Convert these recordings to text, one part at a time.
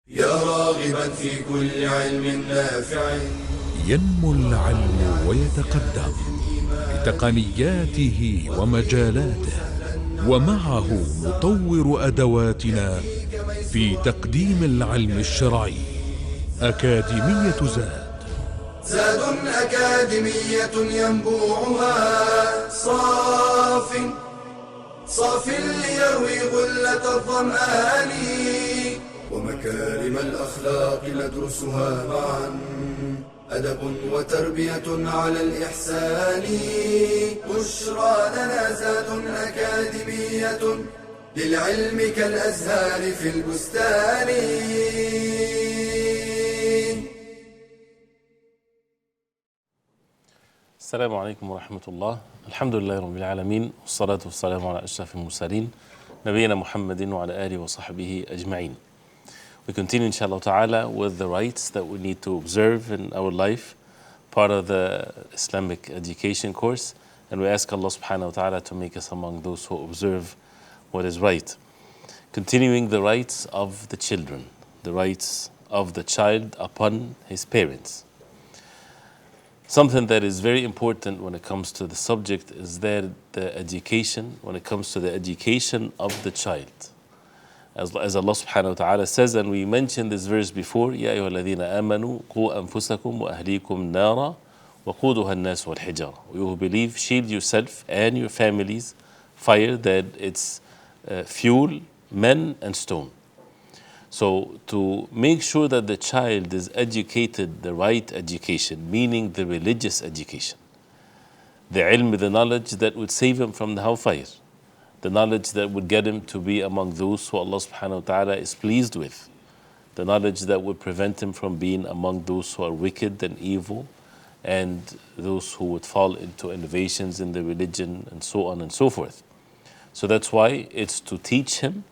يا راغبا في كل علم نافع. ينمو العلم ويتقدم بتقنياته ومجالاته، ومعه نطور أدواتنا في تقديم العلم الشرعي. أكاديمية زاد أكاديمية ينبوعها صاف ليروي غلة الظمآن، ومكارم الأخلاق ندرسها معا، أدب وتربية على الإحسان. بشرى لنا زاد أكاديمية للعلم كالأزهار في البستان. السلام عليكم ورحمة الله. الحمد لله رب العالمين، والصلاة والسلام على أشرف المرسلين نبينا محمد وعلى آله وصحبه أجمعين. We continue inshallah ta'ala with the rights that we need to observe in our life, part of the Islamic education course, and we ask Allah subhanahu wa ta'ala to make us among those who observe what is right. Continuing the rights of the children, the rights of the child upon his parents. Something that is very important when it comes to the subject is that the education, when it comes to the education of the child. As Allah subhanahu wa ta'ala says, and we mentioned this verse before, يَا أَيُّهَا الَّذِينَ آمَنُوا قُوا أَنفُسَكُمْ وَأَهْلِيكُمْ نَارًا وَقُودُهَا النَّاسُ وَالْحِجَارَةُ. You who believe, shield yourself and your families, fire that it's fuel, men and stone. So to make sure that the child is educated the right education, meaning the religious education, the ilm, the knowledge that would save him from the hellfire, the knowledge that would get him to be among those who Allah subhanahu wa ta'ala is pleased with, the knowledge that would prevent him from being among those who are wicked and evil, and those who would fall into innovations in the religion and so on and so forth. So that's why it's to teach him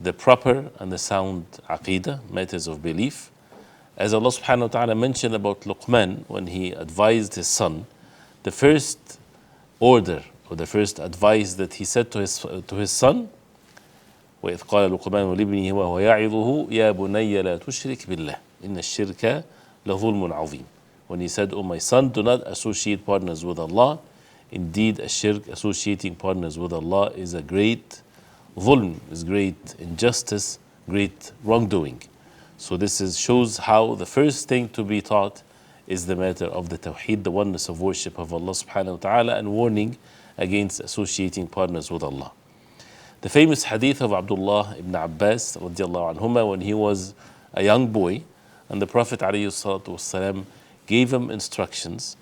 the proper and the sound aqidah, matters of belief. As Allah subhanahu wa ta'ala mentioned about Luqman when he advised his son, the first order or the first advice that he said to his son, وَإِذْ قَالَ لُقْمَانُ لِابْنِهِ وَهُوَ يَعِظُهُ يَا بُنَيَّ لَا تُشْرِكْ بِاللَّهِ إِنَّ الشِّرْكَ لَظُلْمٌ عَظِيمٌ. When he said, "O my son, do not associate partners with Allah. Indeed, shirk, associating partners with Allah, is a great dhulm, is great injustice, great wrongdoing." So this shows how the first thing to be taught is the matter of the tawheed, the oneness of worship of Allah subhanahu wa ta'ala, and warning against associating partners with Allah. The famous hadith of Abdullah ibn Abbas radiallahu anhuma, when he was a young boy, and the Prophet alayhi salatu wasalam gave him instructions,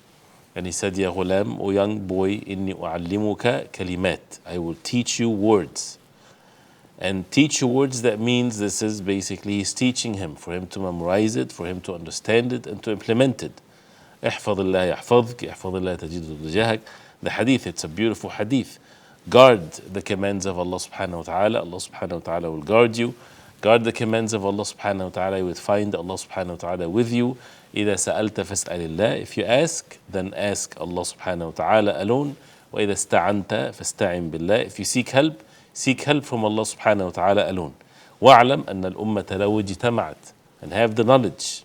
and he said, "Ya ghulam, O young boy, inni u'allimuka kalimat, I will teach you words." And teach you words, that means this is basically he's teaching him, for him to memorize it, for him to understand it, and to implement it. احفظ الله يحفظك احفظ الله تجده تجاهك. The hadith, it's a beautiful hadith. Guard the commands of Allah subhanahu wa ta'ala, Allah subhanahu wa ta'ala will guard you. Guard the commands of Allah subhanahu wa ta'ala, you would find Allah subhanahu wa ta'ala with you. إذا سألت فاسأل الله. If you ask, then ask Allah subhanahu wa ta'ala alone. وإذا استعنت فاستعن بالله. If you seek help from Allah subhanahu wa ta'ala alone. وَاعْلَمْ أَنَّ الْأُمَّةَ لَوْ اجْتَمَعَتْ. And have the knowledge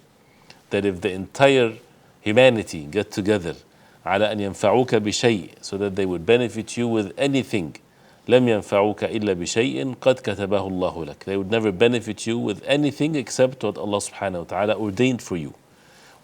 that if the entire humanity get together على أن ينفعوك بشيء, so that they would benefit you with anything, لم ينفعوك إلا بشيء قد كتبه الله لك. They would never benefit you with anything except what Allah subhanahu wa ta'ala ordained for you.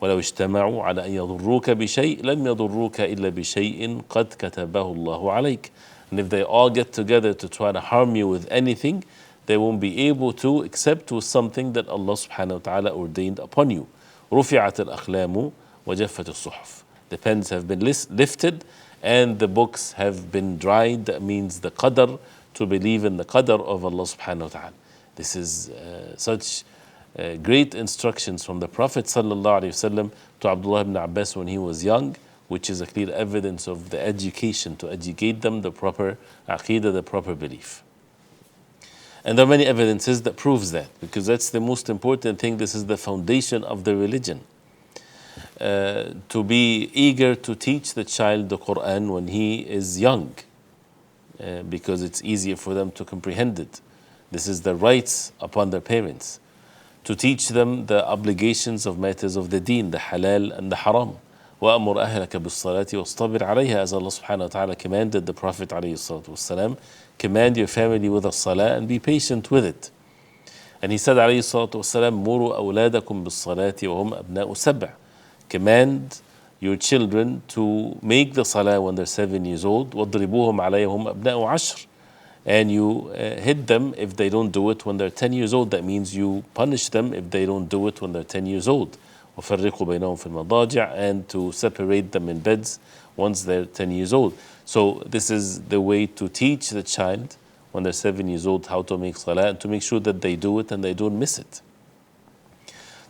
ولو اجتمعوا على أن يضروك بشيء لم يضروك إلا بشيء قد كتبه الله عليك. And if they all get together to try to harm you with anything, they won't be able to except with something that Allah subhanahu wa ta'ala ordained upon you. رفعت الأقلام وجفت الصحف. The pens have been lifted and the books have been dried. That means the qadr, to believe in the qadr of Allah subhanahu wa ta'ala. This is such great instructions from the Prophet sallallahu alaihi wasallam to Abdullah ibn Abbas when he was young, which is a clear evidence of the education, to educate them the proper aqidah, the proper belief. And there are many evidences that proves that, because that's the most important thing. This is the foundation of the religion. To be eager to teach the child the Quran when he is young, because it's easier for them to comprehend it. This is the rights upon their parents. to teach them the obligations of matters of the deen, the halal and the haram. وَأَمُرْ أَهْلَكَ بِالصَّلَاةِ وَاصْطَبِرْ عَلَيْهَا, as Allah subhanahu wa ta'ala commanded the Prophet alayhi salatu wasalam, command your family with a salah and be patient with it. And he said alayhi salatu wasalam, مُرُوا أَوْلَادَكُمْ بِالصَّلَاةِ وَهُمْ أَبْنَاءُ سَبْعٍ, command your children to make the salah when they're 7 years old. وَاضْرِبُوهُمْ عَلَيْهَا وَهُمْ أَبْنَاءُ عَشْرٍ, and you hit them if they don't do it when they're 10 years old. That means you punish them if they don't do it when they're 10 years old. وَفَرِّقُوا بَيْنَهُمْ فِي الْمَضَاجِعِ, and to separate them in beds once they're 10 years old. So this is the way to teach the child when they're 7 years old how to make salah, and to make sure that they do it and they don't miss it.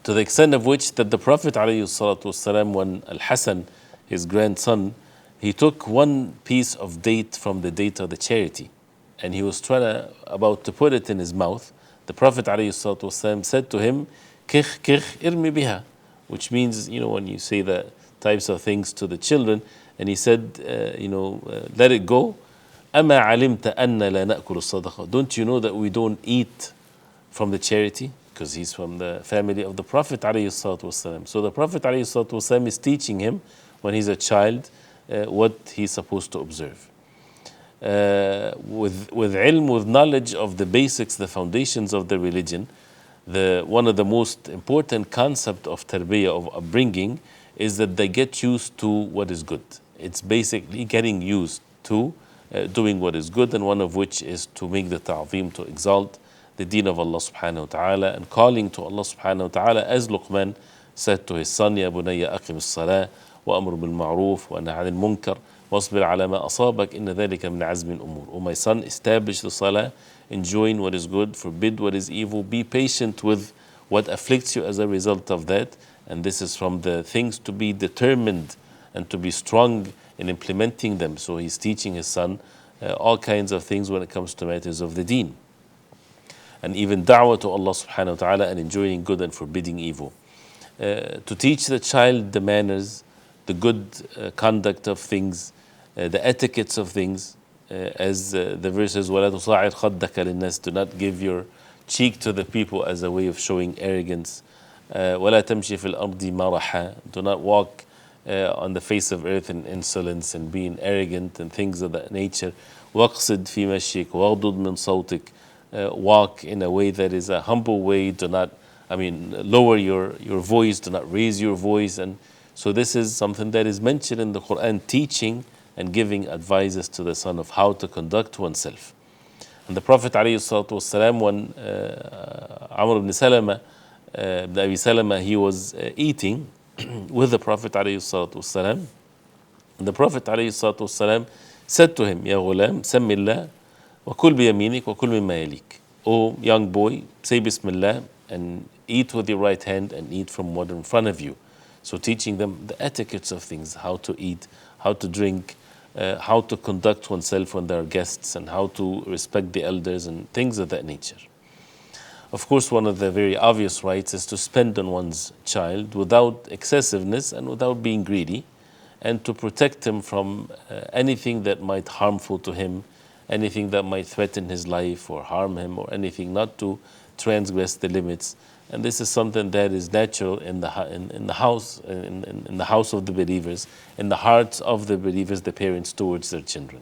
To the extent of which that the Prophet ﷺ, when Al-Hasan, his grandson, he took one piece of date from the date of the charity, and he was about to put it in his mouth. The Prophet ﷺ said to him, "Kikh kikh irmi biha," which means, when you say the types of things to the children, and he said, let it go. أَمَا عَلِمْتَ أَنَّ لَا نَأْكُلُ الصَّدَقَةِ, don't you know that we don't eat from the charity? Because he's from the family of the Prophet ﷺ. So the Prophet ﷺ is teaching him when he's a child what he's supposed to observe. With ilm, with knowledge of the basics, the foundations of the religion, one of the most important concept of tarbiyah, of upbringing, is that they get used to what is good. It's basically getting used to doing what is good, and one of which is to make the ta'zeem, to exalt the deen of Allah subhanahu wa ta'ala, and calling to Allah subhanahu wa ta'ala, as Luqman said to his son, "Ya bunayya aqim as-salah wa amr bil ma'ruf wa nahy 'anil munkar wasbir 'ala ma asabak inna dhalika min 'azmi al-umur." O my son, establish the salah, enjoin what is good, forbid what is evil, be patient with what afflicts you as a result of that. And this is from the things to be determined and to be strong in implementing them. So he's teaching his son all kinds of things when it comes to matters of the deen, and even da'wah to Allah subhanahu wa ta'ala, and enjoining good and forbidding evil. To teach the child the manners, the good conduct of things, the etiquettes of things, as the verse says, وَلَا تُصَعِرْ خَدَّكَ لِلنَّاسِ, do not give your cheek to the people as a way of showing arrogance. وَلَا تَمْشِي فِي الْأَرْضِ مَرَحًا, do not walk on the face of earth in insolence and being arrogant and things of that nature. وَاقْصِدْ فِي مَشْيِكَ وَاغْضُضْ مِنْ صَوْتِكَ, walk in a way that is a humble way, do not, lower your voice, do not raise your voice. And so this is something that is mentioned in the Quran, teaching and giving advices to the son of how to conduct oneself. And the Prophet ﷺ, when Amr ibn Salama, ibn Abi Salama, he was eating with the Prophet ﷺ, and the Prophet ﷺ said to him, "Ya ghulam, sammi Allah, wa kul bi yaminik, wa kul mimma yalik." O young boy, say Bismillah and eat with your right hand and eat from what in front of you. So teaching them the etiquettes of things, how to eat, how to drink, how to conduct oneself when there are guests, and how to respect the elders and things of that nature. Of course, one of the very obvious rights is to spend on one's child without excessiveness and without being greedy, and to protect him from anything that might harmful to him, anything that might threaten his life or harm him, or anything, not to transgress the limits. And this is something that is natural in the house of the believers, in the hearts of the believers, the parents towards their children.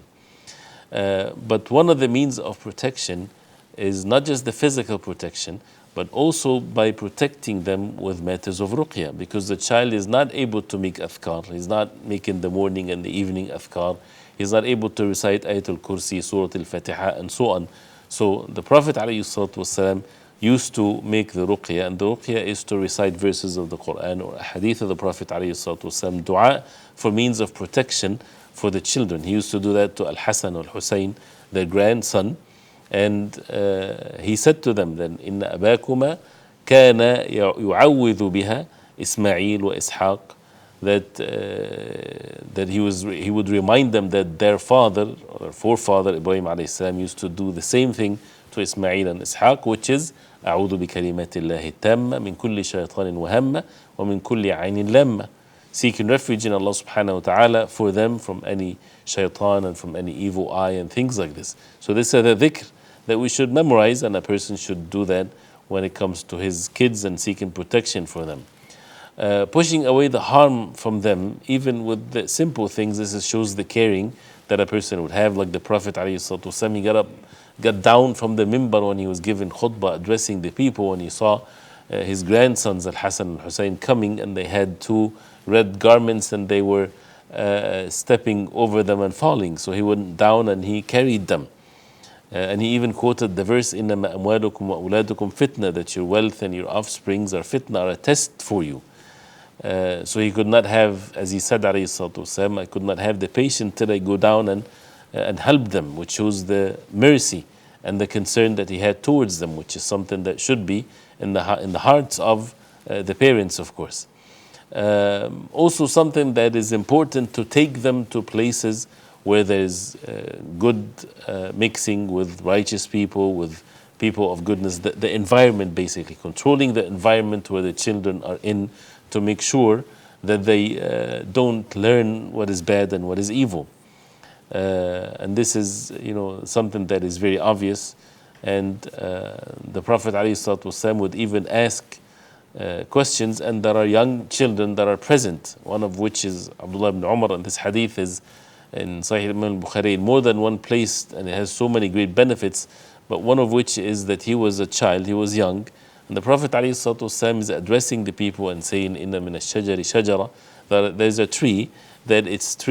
But one of the means of protection is not just the physical protection, but also by protecting them with matters of ruqya, because the child is not able to make adhkar, he's not making the morning and the evening adhkar, he's not able to recite Ayatul Kursi, Surah Al-Fatiha, and so on. So the Prophet ﷺ used to make the ruqya, and the ruqya is to recite verses of the Quran or a hadith of the Prophet ﷺ, dua for means of protection for the children. He used to do that to Al-Hasan or Al-Husayn, their grandson, and he said to them then, إِنَّ أَبَاكُمَا كَانَ يُعَوِّذُ بِهَا إِسْمَعِيلُ وَإِسْحَاقُ, that he would remind them that their father or forefather Ibrahim alayhi salam used to do the same thing to Ismail and Ishaq, which is أعوذ بكلمات الله التامة من كل شيطان وهمة ومن كل عين لامة, seeking refuge in Allah subhanahu wa ta'ala for them from any shaitan and from any evil eye and things like this. So this is the dhikr that we should memorize, and a person should do that when it comes to his kids and seeking protection for them. Pushing away the harm from them, even with the simple things, this shows the caring that a person would have. Like the Prophet ﷺ, he got down from the mimbar when he was given khutbah, addressing the people, when he saw his grandsons Al-Hasan and Hussein coming, and they had 2 red garments and they were stepping over them and falling. So he went down and he carried them. And he even quoted the verse, إِنَّمَا أَمْوَالُكُمْ وَأَوْلَادُكُمْ فِتْنَةً, that your wealth and your offsprings are fitna, are a test for you. So he could not have, as he said, alayhi salatu wasalam, I could not have the patience till I go down and help them, which shows the mercy and the concern that he had towards them, which is something that should be in the hearts of the parents, of course. Also something that is important, to take them to places where there's good mixing with righteous people, with people of goodness, the environment, basically controlling the environment where the children are in, to make sure that they don't learn what is bad and what is evil. And this is, something that is very obvious. And the Prophet ﷺ would even ask questions, and there are young children that are present, one of which is Abdullah ibn Umar, and this hadith is in Sahih al-Bukhari in more than one place, and it has so many great benefits, but one of which is that he was a child, he was young, and the Prophet ﷺ is addressing the people and saying, Inna min ash-shajari shajara, that there's a tree, that its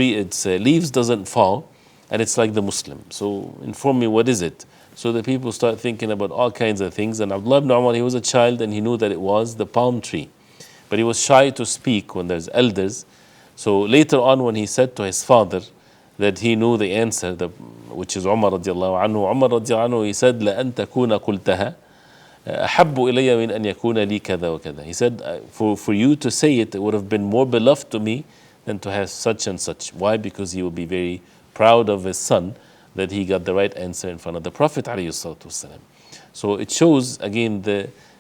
leaves doesn't fall, and it's like the Muslim. So inform me, what is it? So the people start thinking about all kinds of things, and Abdullah ibn Umar, he was a child and he knew that it was the palm tree, but he was shy to speak when there's elders. So later on, when he said to his father that he knew the answer, which is Umar radiallahu anhu, he said, لَأَن تَكُونَ قُلْتَهَا أَحَبُّ إِلَيَّ مِنْ أَن يَكُونَ لِي كَذَا وَكَذَا. He said, for you to say it, it would have been more beloved to me than to have such and such. Why? Because he will be very proud of his son that he got the right answer in front of the Prophet ﷺ. So it shows again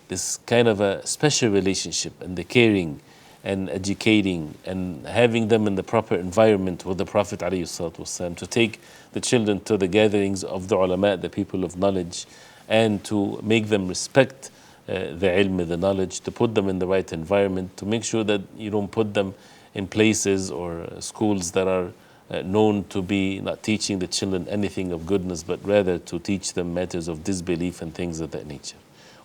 this kind of a special relationship, and the caring and educating and having them in the proper environment with the Prophet ﷺ, to take the children to the gatherings of the ulama, the people of knowledge, and to make them respect the ilm, the knowledge, to put them in the right environment, to make sure that you don't put them in places or schools that are known to be not teaching the children anything of goodness, but rather to teach them matters of disbelief and things of that nature.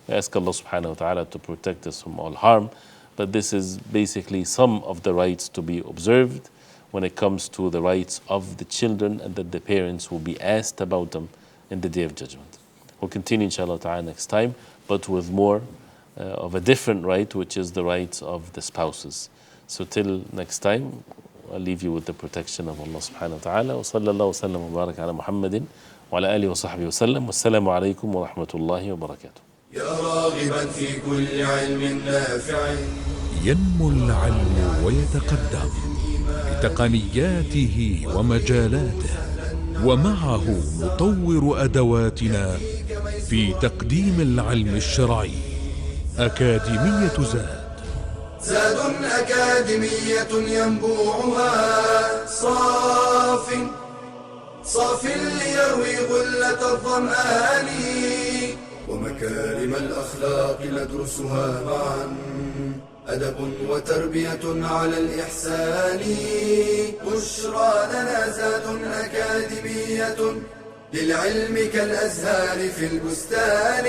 We ask Allah subhanahu wa ta'ala to protect us from all harm, but this is basically some of the rights to be observed when it comes to the rights of the children, and that the parents will be asked about them in the Day of Judgment. We'll continue inshallah ta'ala next time, but with more of a different right, which is the rights of the spouses. So till next time, I'll leave you with the protection of Allah subhanahu wa ta'ala. Wa sallallahu wa sallam wa barak ala Muhammadin wa ala alihi wa sahbihi wa sallam. Wassalamu alaikum wa rahmatullahi wa barakatuh. يا راغبا في كل علم نافع. ينمو العلم ويتقدم بتقنياته ومجالاته، ومعه نطور أدواتنا في تقديم العلم الشرعي. أكاديمية زاد أكاديمية ينبوعها صاف ليروي غلة الظمآن، ومكارم الأخلاق ندرسها معا، أدب وتربية على الإحسان. بشرى لنا زاد أكاديمية، للعلم كالأزهار في البستان.